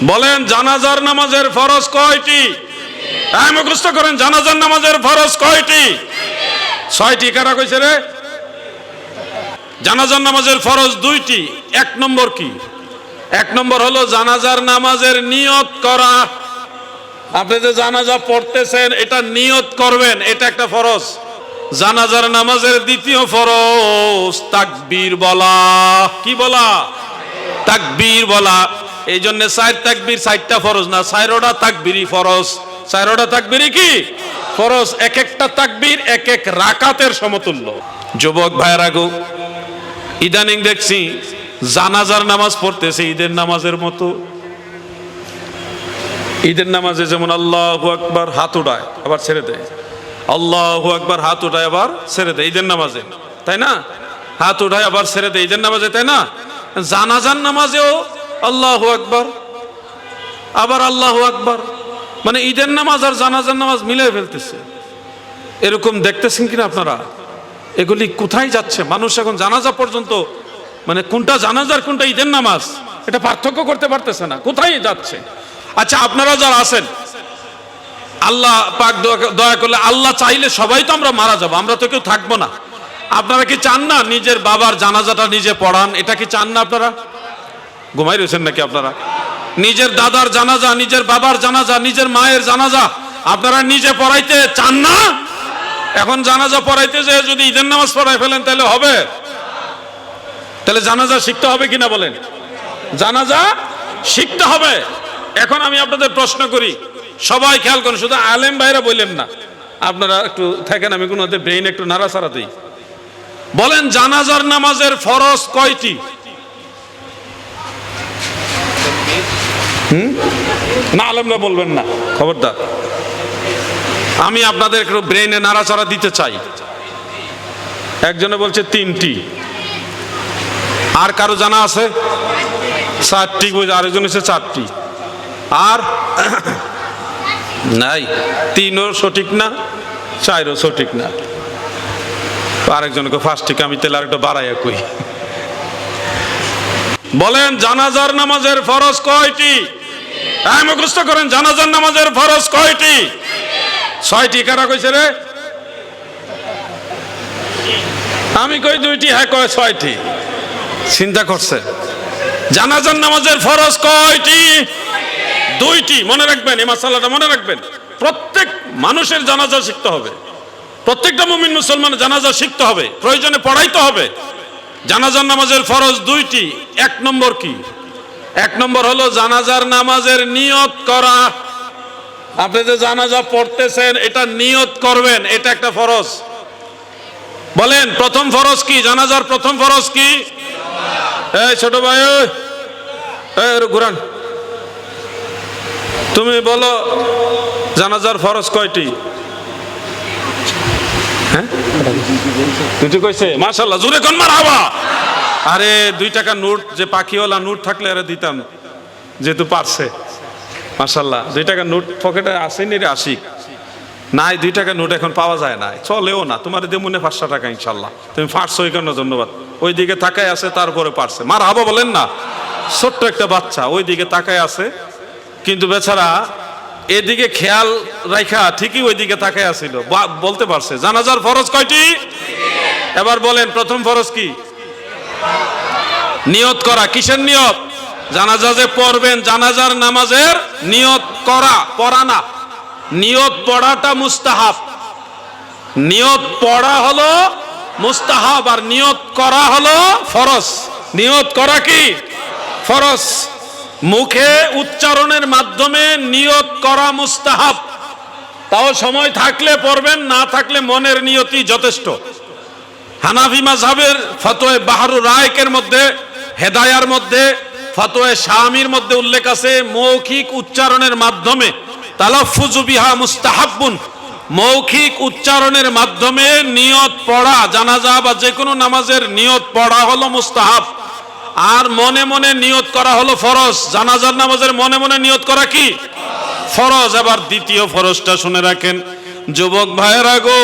বলেন জানাজার নামাজের ফরজ কয়টি? মুখস্থ করেন, জানাজার নামাজের ফরজ কয়টি? 6টি। কারা কইছে রে? জানাজার নামাজের ফরজ 2টি। 1 নম্বর কি? 1 নম্বর হলো জানাজার নামাজের নিয়ত করা। আপনি যে জানাজা পড়তেছেন এটা নিয়ত করবেন, এটা একটা ফরজ। জানাজার নামাজের 2য় ফরজ তাকবীর বলা। কি বলা? তাকবীর বলা। এই জন্য 4 তাকবীর 4টা ফরজ না, 4টা তাকবীরই ফরজ। 4টা তাকবীরই কি ফরজ। এক একটা তাকবীর এক এক রাকাতের সমতুল্য। যুবক ভাইরা গো, ইদানিং দেখছি জানাজার নামাজ পড়তেছে ঈদের নামাজের মতো। ঈদের নামাজে যেমন আল্লাহু আকবার হাত উঠায় আবার ছেড়ে দেয়, আল্লাহু আকবার হাত উঠায় আবার ছেড়ে দেয় ঈদের নামাজে, তাই না? হাত উঠায় আবার ছেড়ে দেয় ঈদের নামাজে, তাই না? জানাজার নামাজেও আল্লাহু আকবার আবার আল্লাহু আকবার, মানে ঈদের নামাজ আর জানাজার নামাজ মিলিয়ে ফেলতেছে। এরকম দেখতেছেন কিনা আপনারা? এগুলি কোথায় যাচ্ছে? মানুষ এখন জানাজা পর্যন্ত, মানে কোনটা জানাজার কোনটা ঈদের নামাজ এটা পার্থক্য করতে পারতেছে না। কোথায় যাচ্ছে? আচ্ছা, আপনারা যারা আছেন, আল্লাহ পাক দয়া করলে, আল্লাহ চাইলে সবাই তো আমরা মারা যাবো, আমরা তো কেউ থাকবো না। আপনারা কি চান না নিজের বাবার জানাজাটা নিজে পড়ান? এটা কি চান না আপনারা? ঘুমাই রয়েছেন নাকি আপনারা? নিজের দাদার জানাজা, নিজের বাবার জানাজা, নিজের মায়ের জানাজা আপনারা নিজে পড়াইতে চান না? এখন জানাজা পড়াইতে যে যদি ঈদের নামাজ পড়াই ফেলেন তাহলে হবে? তাহলে জানাজা শিখতে হবে কিনা বলেন? জানাজা শিখতে হবে। এখন আমি আপনাদের প্রশ্ন করি, সবাই খেয়াল করুন, শুধু আলেম ভাইরা বললেন না, আপনারা একটু থাকেন, আমি কোনো ব্রেইন একটু নাড়াচাড়া দিই। বলেন জানাজার নামাজের ফরজ কয়টি? না, আলেমরা বলবেন না, খবরদার। আমি আপনাদের একটু ব্রেইনে নাড়াচাড়া দিতে চাই। একজনে বলছে 3টি, আর কারো জানা আছে 4টি, আরেকজন হচ্ছে 4টি, আর নাই 3ও সঠিক না, 4ও সঠিক না, আরেকজনকে 5টি। আমি তাহলে আরেকটা বাড়াইয়া কই। বলেন জানাজার নামাজের ফরজ কয়টি? মুখস্থ করেন, জানাজার নামাজের ফরজ কয়টি? 6টি। কারা কইছে রে? আমি কই 2টি, হ্যাঁ কয় 6টি। চিন্তা করছে, জানাজার নামাজের ফরজ কয়টি? 2টি। মনে রাখবেন, এই মাসালাটা মনে রাখবেন। প্রত্যেক মানুষের জানাজা শিখতে হবে, প্রত্যেকটা মুমিন মুসলমান জানাজা শিখতে হবে, প্রয়োজনে পড়াইতে হবে। জানাজার নামাজের ফরজ 2টি। 1 নম্বর কি? 1 নম্বর হলো জানাজার নামাজের নিয়ত করা। আপনি যে জানাজা পড়তেছেন এটা নিয়ত করবেন, এটা একটা ফরজ। বলেন প্রথম ফরজ কি? জানাজার প্রথম ফরজ কি? এই ছোট ভাই, ঘুরান, তুমি বলো জানাজার ফরজ কয়টি? হ্যাঁ, 2টি কইছে। মাশাআল্লাহ, জোরে কোন মারহাবা। আরে 2 টাকা নোট, যে পাখিওয়ালা নোট থাকলে আরে দিতাম, যেহেতু পারছে। মাশাআল্লাহ, 2 টাকা নোট পকেটে আসেনি রে আশিক? নাই, 2 টাকা নোট এখন পাওয়া যায় না, চলেও না। তোমার দেমনে 500 টাকা ইনশাল্লাহ। তুমি পারছো, এই কারণে ধন্যবাদ। ওই দিকে তাকায় আছে, তারপরে পারছে। মারহাবা বলেন না। ছোট্ট একটা বাচ্চা ওই দিকে তাকায় আছে, কিন্তু বেচারা এদিকে খেয়াল রাখা ঠিকই ওই দিকে তাকায় আছিল, বলতে পারছে। জানাজার ফরজ কয়টি? এবার বলেন প্রথম ফরজ কি? নিয়ত করা। কিসের নিয়ত? জানাজা যে পড়বেন, জানাজার নামাজের নিয়ত করা, পড়া না। নিয়ত পড়াটা মুস্তাহাব। নিয়ত পড়া হলো মুস্তাহাব, আর নিয়ত করা হলো ফরজ। নিয়ত করা কি? ফরজ। মুখে উচ্চারণের মাধ্যমে নিয়ত করা মুস্তাহাব। তাও সময় থাকলে পড়বেন, না থাকলে মনের নিয়তি যথেষ্ট। হানাফি মাযহাবের ফতোয়া বাহরুর রায়কের মধ্যে, হেদায়ার মধ্যে, ফতোয়া শামির মধ্যে উল্লেখ আছে মৌখিক উচ্চারণের মাধ্যমে তালাফফুযু বিহা মুস্তাহাব্বুন, মৌখিক উচ্চারণের মাধ্যমে নিয়ত পড়া, জানাজা বা যে কোনো নামাজের নিয়ত পড়া হলো মুস্তাহাব, আর মনে মনে নিয়ত করা হলো ফরজ। জানাজার নামাজের মনে মনে নিয়ত করা কি? ফরজ। এবার দ্বিতীয় ফরজটা শুনে রাখেন যুবক ভাইরা গো,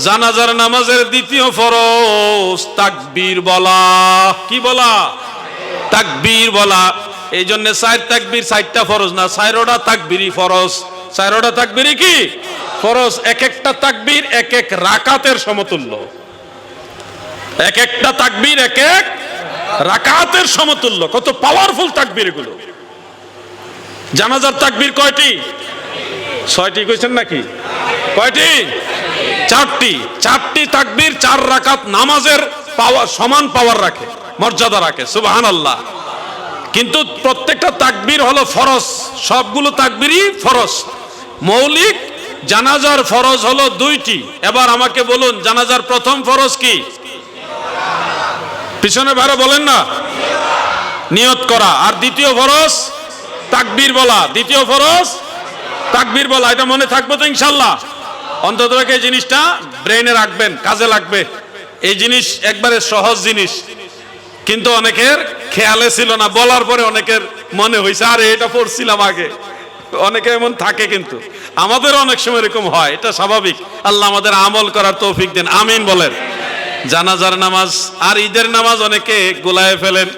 জানাজার নামাজের দ্বিতীয় ফরজ তাকবীর বলা। কি বলা? তাকবীর বলা। এই জন্য 4 তাকবীর 4টা ফরজ না, 4টা তাকবীরই ফরজ। 4টা তাকবীরই কি ফরজ। এক একটা তাকবীর এক এক রাকাতের সমতুল্য। এক একটা তাকবীর এক এক রাকাতের সমতুল্য। কত পাওয়ারফুল তাকবীর এগুলো। জানাজার তাকবীর কয়টি? 6টি কইছেন নাকি? কয়টি? 4টি। 4টি তাকবীর 4 রাকাত নামাজের পাওয়ার, সমান পাওয়ার রাখে, মর্যাদা রাখে। সুবহানাল্লাহ। কিন্তু প্রত্যেকটা তাকবীর হলো ফরজ, সবগুলো তাকবীরই ফরজ। মৌলিক জানাজার ফরজ হলো 2টি। এবার আমাকে বলুন, জানাজার প্রথম ফরজ কি? পিছনে ভাড়া বলেন না, নিয়ত করা। আর দ্বিতীয় ফরজ তাকবীর বলা। দ্বিতীয় ফরজ তাকবীর বলা। এটা মনে থাকবে তো ইনশাআল্লাহ? অন্তত এই জিনিসটা ব্রেইনে রাখবেন, কাজে লাগবে। এই জিনিস একবারে সহজ জিনিস, কিন্তু অনেকের খেয়ালে ছিল না। বলার পরে অনেকের মনে হয়েছে আরে এটা পড়ছিলাম আগে। অনেকে এমন থাকে, কিন্তু আমাদের অনেক সময় এরকম হয়। এটা স্বাভাবিক। আল্লাহ আমাদের আমল করার তৌফিক দেন, আমিন বলেন। জানাজার নামাজ আর ঈদের নামাজ অনেকে গোলায় ফেলেন,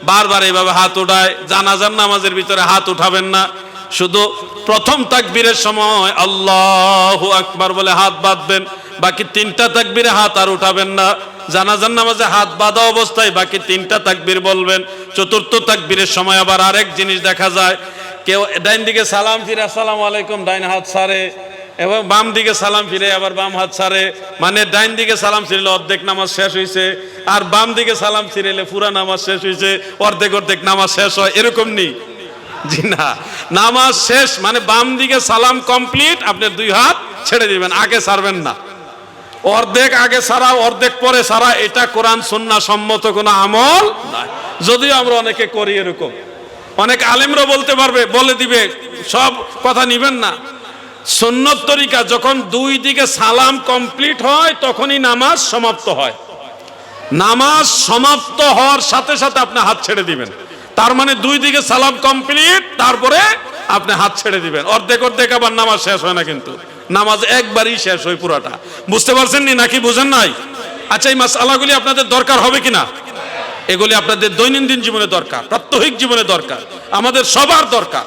বারবার এইভাবে হাত উঠায়। জানাজার নামাজের ভিতরে হাত উঠাবেন না, শুধু প্রথম তাকবীরের সময় আল্লাহু আকবার বলে হাত বাঁধবেন। বাকি 3টা তাকবীরে হাত আর উঠাবেন না। জানাজার নামাজে হাত বাঁধা অবস্থায় বাকি 3টা তাকবীর বলবেন। চতুর্থ তাকবীরের সময় আবার আরেক জিনিস দেখা যায়, কেউ ডাইন দিকে সালাম ফিরে আসসালামু আলাইকুম, ডাইন হাত ছাড়ে, এবং বাম দিকে সালাম ফিরে আবার বাম হাত ছাড়ে। মানে ডাইন দিকে সালাম ফিরলে অর্ধেক নামাজ শেষ হয়েছে, আর বাম দিকে সালাম ফিরলে পুরা নামাজ শেষ হয়েছে, অর্ধেক অর্ধেক নামাজ শেষ হয়, এরকম নেই। জি না, নামাজ শেষ মানে বাম দিকে সালাম কমপ্লিট, আপনি 2 হাত ছেড়ে দিবেন, আগে ছাড়বেন না। অর্ধেক আগে ছাড়া অর্ধেক পরে ছাড়া, এটা কোরআন সুন্নাহ সম্মত কোনো আমল না। যদিও আমরা অনেকে করি এরকম, অনেক আলেমরা বলতে পারবে, বলে দিবে, সব কথা নিবেন না। সুন্নত তরিকা যখন 2 দিকে সালাম কমপ্লিট হয় তখনই নামাজ সমাপ্ত হয়। নামাজ সমাপ্ত হওয়ার সাথে সাথে আপনি হাত ছেড়ে দিবেন। তার মানে 2 দিকে সালাম কমপ্লিট, তারপরে আপনি হাত ছেড়ে দিবেন। অর্ধেক অর্ধেক আবার নামাজ শেষ হয় না, কিন্তু নামাজ একবারই শেষ হয় পুরাটা। বুঝতে পারছেন নি নাকি বুঝেন নাই? আচ্ছা, এই মাসআলাগুলি আপনাদের দরকার হবে কিনা? এগুলি আপনাদের দৈনন্দিন জীবনে দরকার, প্রাত্যহিক জীবনে দরকার, আমাদের সবার দরকার।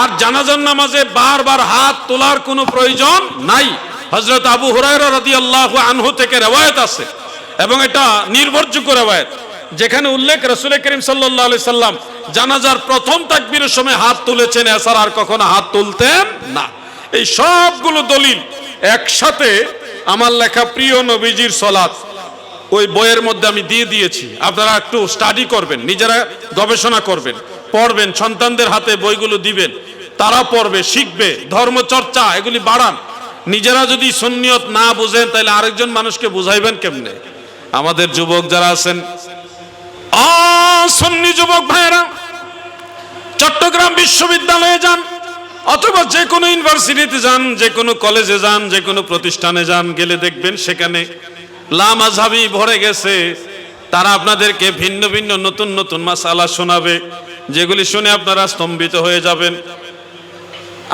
আর জানাজার নামাজে বারবার হাত তোলার কোনো প্রয়োজন নাই। হযরত আবু হুরায়রা রাদিয়াল্লাহু আনহু থেকে রওয়ায়াত আছে, এবং এটা নির্ভরযোগ্য রওয়ায়াত, যেখানে উল্লেখ রাসূল করিম সাল্লাল্লাহু আলাইহি সাল্লাম জানাজার প্রথম তাকবীরের সময় হাত তুলেছেন, এছাড়া আর কখনো হাত তুলতেন না। এই সবগুলো দলিল একসাথে আমার লেখা প্রিয় নবীজির সালাত ওই বইয়ের মধ্যে আমি দিয়ে দিয়েছি। আপনারা একটু স্টাডি করবেন, নিজেরা গবেষণা করবেন, পড়বেন, সন্তানদের হাতে বইগুলো দিবেন, তারা পড়বে, শিখবে, ধর্মচর্চা এগুলি বাড়ান। নিজেরা যদি সুন্নিয়ত না বুঝেন তাহলে আরেকজন মানুষকে বুঝাইবেন কেমনে? আমাদের যুবক যারা আছেন, সুন্নি যুবক ভাইরা, চট্টগ্রাম বিশ্ববিদ্যালয়ে যান অথবা যে কোনো ইউনিভার্সিটিতে যান, যে কোনো কলেজে যান, যে কোনো প্রতিষ্ঠানে যান, গেলে দেখবেন সেখানে লামাযহাবি ভরে গেছে। তারা আপনাদেরকে ভিন্ন ভিন্ন নতুন নতুন মাসআলা শোনাবে, যেগুলি শুনে আপনারা স্তম্ভিত হয়ে যাবেন।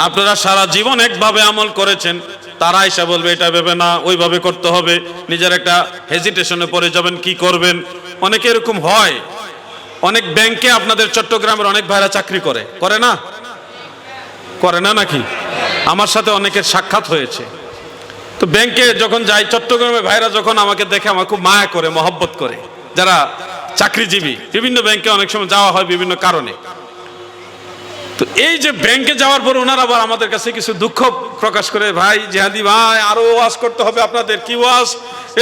আপনারা সারা জীবন একভাবে আমল করেছেন, তারা এসে বলবে এটা ভেবে না, ওইভাবে করতে হবে। নিজের একটা হেজিটেশনে পড়ে যাবেন, কি করবেন। অনেকে এরকম হয়। অনেক ব্যাংকে আপনাদের চট্টগ্রামের অনেক ভাইরা চাকরি করে, করে না? করে না নাকি? আমার সাথে অনেকের সাক্ষাৎ হয়েছে। তো ব্যাংকে যখন যাই, চট্টগ্রামের ভাইরা যখন আমাকে দেখে আমার খুব মায়া করে, মহব্বত করে, যারা চাকরিজীবী। বিভিন্ন ব্যাংকে অনেক সময় যাওয়া হয় বিভিন্ন কারণে। তো এই যে ব্যাংকে যাওয়ার পর ওনারা আবার আমাদের কাছে কিছু দুঃখ প্রকাশ করে, ভাই জিহাদি ভাই, আরো ওয়াজ করতে হবে আপনাদের। কি ওয়াজ?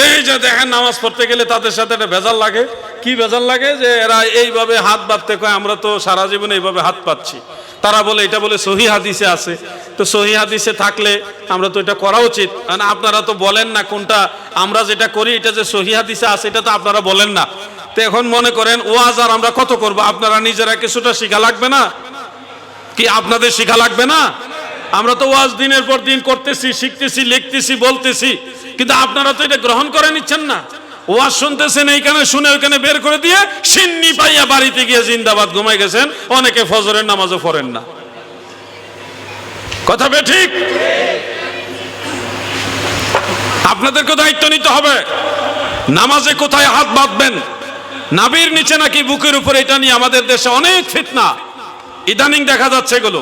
এই যে দেখেন নামাজ পড়তে গেলে তাদের সাথে একটা ভেজাল লাগে। কি ভেজাল লাগে? যে এরা এইভাবে হাত বাঁধতে কয়, আমরা তো সারা জীবনে এইভাবে হাত পাচ্ছি। তারা বলে এটা বলে সহিহ হাদিসে আছে। তো সহিহ হাদিসে থাকলে আমরা তো এটা করা উচিত। মানে আপনারা তো বলেন না কোনটা, আমরা যেটা করি এটা যে সহিহ হাদিসে আছে এটা তো আপনারা বলেন না। তো এখন মনে করেন ওয়াজ আর আমরা কত করব? আপনারা নিজেরা কিছুটা শিখা লাগবে না কি? আপনাদের শিখা লাগবে না? আমরা তো ওয়াজ দিনের পর দিন করতেছি, শিখতেছি, লিখতেছি, বলতেছি, কিন্তু আপনারা তো এটা গ্রহণ করে নিচ্ছেন না। ওয়াজ শুনতেছেন, এইখানে শুনে ওইখানে বের করে দিয়ে সিন্নি পাইয়া বাড়িতে গিয়ে জিন্দাবাদ ঘুমাই গেছেন। অনেকে ফজরের নামাজও পড়েন না। কথা বে ঠিক? আপনাদেরকে দায়িত্ব নিতে হবে। নামাজে কোথায় হাত বাঁধবেন, নাভির নিচে নাকি বুকের উপরে, এটা নিয়ে আমাদের দেশে অনেক ফিতনা ইদানিং দেখা যাচ্ছে। এগুলো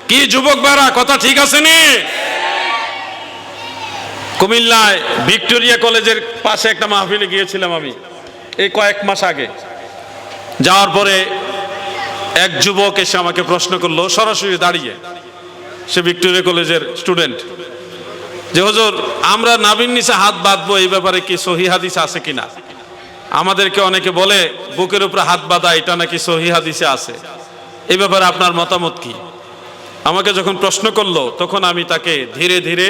কি যুবক ভাইরা, কথা ঠিক আছে নি? কুমিল্লায় ভিক্টোরিয়া কলেজের পাশে একটা মাহফিলে গিয়েছিলাম আমি এই কয়েক মাস আগে। যাওয়ার পরে এক যুবক এসে আমাকে প্রশ্ন করলো, সরাসরি দাঁড়িয়ে, সে ভিক্টোরিয়া কলেজের স্টুডেন্ট, যে হুজুর আমরা নাভির নিচে হাত বাঁধবো, এই ব্যাপারে কি সহিহ হাদিস আছে কিনা? আমাদেরকে অনেকে বলে বুকের উপরে হাত বাঁধা এটা নাকি সহিহ হাদিসে আছে, এই ব্যাপারে আপনার মতামত কি? আমাকে যখন প্রশ্ন করলো তখন আমি তাকে ধীরে ধীরে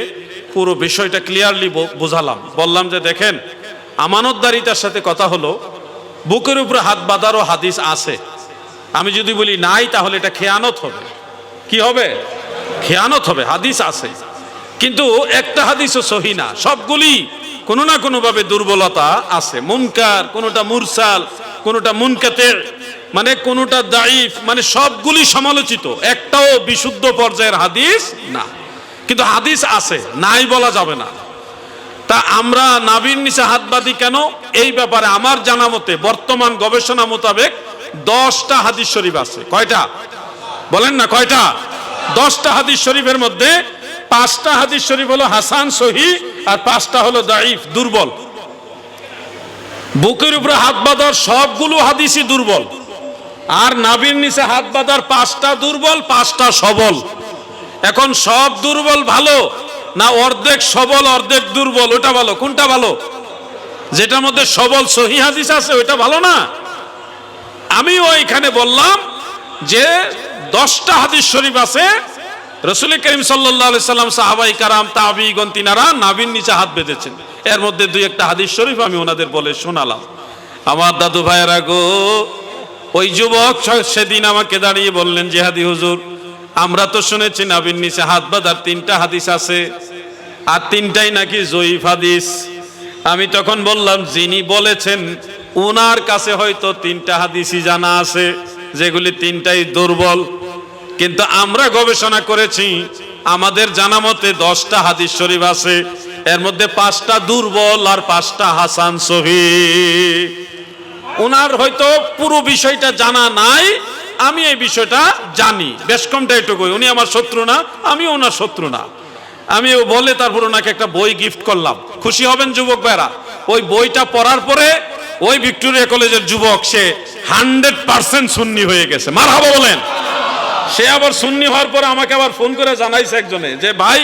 পুরো বিষয়টা ক্লিয়ারলি বোঝালাম। বললাম যে দেখেন, আমানতদারিতার সাথে কথা হলো, বুকের উপরে হাত বাঁধারও হাদিস আছে। আমি যদি বলি নাই, তাহলে এটা খেয়ানত হবে। কি হবে? খেয়ানত হবে। হাদিস আছে, কিন্তু একটা হাদিসও সহি না, সবগুলি কোনো না কোনো ভাবে দুর্বলতা আছে। মুনকার, কোনোটা মুরসাল, কোনোটা মুনকাতের, মানে কোনোটা দাইফ, মানে সবগুলি সমালোচিত, একটাও বিশুদ্ধ পর্যায়ের হাদিস না। কিন্তু হাদিস আছে, নাই বলা যাবে না। তা আমরা নাভির নিচে হাত বাঁধি কেন? এই ব্যাপারে আমার জানা মতে বর্তমান গবেষণা মোতাবেক 10টা হাদিস শরীফ আছে। কয়টা বলেন না? কয়টা? 10টা হাদিস শরীফের মধ্যে 5টা হাদিস শরীফ হলো হাসান সহিহ, আর 5টা হলো দাইফ, দুর্বল। বুকের উপরে হাত বাঁধার সবগুলো হাদিসই দুর্বল, আর নাভির নিচে হাত বাঁধার 5টা দুর্বল, 5টা সবল। এখন সব দুর্বল ভালো না অর্ধেক সবল অর্ধেক দুর্বল, ওটা ভালো? কোনটা ভালো? যেটার মধ্যে সবল সহিহ হাদিস আছে ওইটা ভালো না? আমি ওইখানে বললাম যে 10টা হাদিস শরীফ আছে, রাসূল করিম সাল্লাল্লাহু আলাইহি সাল্লাম, সাহাবাই কারাম, তাবিঈগণ, তিনারা নাভির নিচে হাত বেঁধেছেন। এর মধ্যে 2-1টা হাদিস শরীফ আমি ওনাদের বলে শোনালাম। আমার দাদু ভাইয়েরা গো, ওই যুবক সেদিন আমাকে দাঁড়িয়ে বললেন, জিহাদি হুজুর, আমরা তো শুনেছি নাভির নিচে হাত বাঁধার 3টা হাদিস আছে, আর 3টাই নাকি জয়ীফ হাদিস। আমি তখন বললাম, যিনি বলেছেন ওনার কাছে হয়তো 3টা হাদিসই জানা আছে, যেগুলি 3টাই দুর্বল, কিন্তু আমরা গবেষণা করেছি, আমাদের জানা মতে 10টা হাদিস শরীফ আছে, এর মধ্যে 5টা দুর্বল আর 5টা হাসান সহিহ। ওনার হয়তো পুরো বিষয়টা জানা নাই, আমি এই বিষয়টা জানি, বেশ কমটা এটুকুই। উনি আমার শত্রু না, আমিও ওনার শত্রু না। আমি ও বলে তারপর ওনাকে একটা বই গিফট করলাম। খুশি হবেন যুবক ভাইরা, ওই বইটা পড়ার পরে ওই ভিক্টোরিয়া কলেজের যুবক সে 100% সুন্নি হয়ে গেছে। মারহাবা বলেন। সে আবার সুন্নি হওয়ার পরে আমাকে আবার ফোন করে জানাইছে একজনে, যে ভাই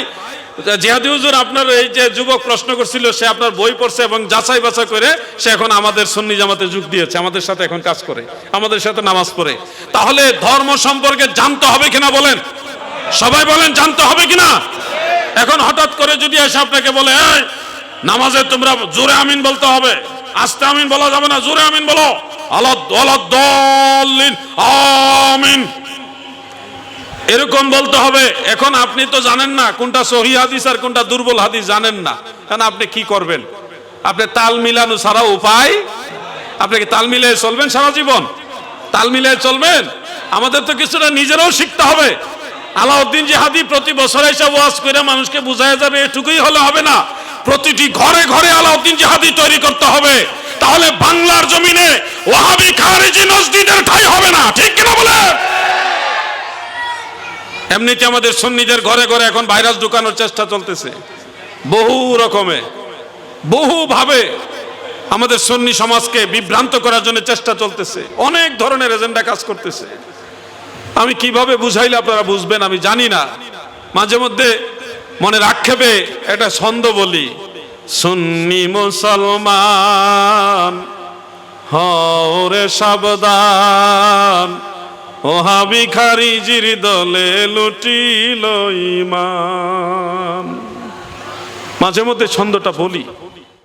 জিহাদি হুজুর, আপনার এই যে যুবক প্রশ্ন করছিল, সে আপনার বই পড়ছে এবং যাচাই বাছাই করে সে এখন আমাদের সুন্নি জামাতে যোগ দিয়েছে, আমাদের সাথে এখন কাজ করে, আমাদের সাথে নামাজ পড়ে। তাহলে ধর্ম সম্পর্কে জানতে হবে কিনা বলেন? সবাই বলেন, জানতে হবে কিনা? এখন হঠাৎ করে যদি এসে আপনাকে বলে, এই নামাজে তোমরা জোরে আমিন বলতে হবে, আস্তে আমিন বলা যাবে না, জোরে আমিন বলো, আলাদ-দাল্লিন আমিন, এরকম বলতে হবে। এখন আপনি তো জানেন না কোনটা সহিহ হাদিস আর কোনটা দুর্বল হাদিস, জানেন না, কারণ আপনি কি করবেন? আপনি তাল মিলানো ছাড়া উপায়? আপনি কি তাল মিলিয়ে চলবেন সারা জীবন? তাল মিলিয়ে চলবেন? আমাদের তো কিছুটা নিজেরাও শিখতে হবে। আলাউদ্দিন জিহাদি প্রতি বছর এসে ওয়াজ করে মানুষকে বুঝায় যাবে, এটুকুই হলে হবে না। প্রতিটি ঘরে ঘরে আলাউদ্দিন জিহাদি তৈরি করতে হবে, তাহলে বাংলার জমিনে ওয়াহাবি খারিজি নজদীদের ঠাঁই হবে না। ঠিক কিনা বলেন? এমনিতে আমাদের সুন্নিদের ঘরে ঘরে এখন ভাইরাস ঢুকানোর চেষ্টা চলতেছে, বহু রকমে, বহু ভাবে আমাদের সুন্নি সমাজকে বিভ্রান্ত করার জন্য চেষ্টা চলতেছে, অনেক ধরনের এজেন্ডা কাজ করতেছে। আমি কিভাবে বুঝাইলে আপনারা বুঝবেন আমি জানি না। মাঝে মধ্যে মনের আক্ষেপে একটা ছন্দ বলি, সুন্নি মুসলমান হও রে সাবধান, ওহাবি খারিজির দলে লুটিল ঈমান। মাঝে মধ্যে ছন্দটা বলি।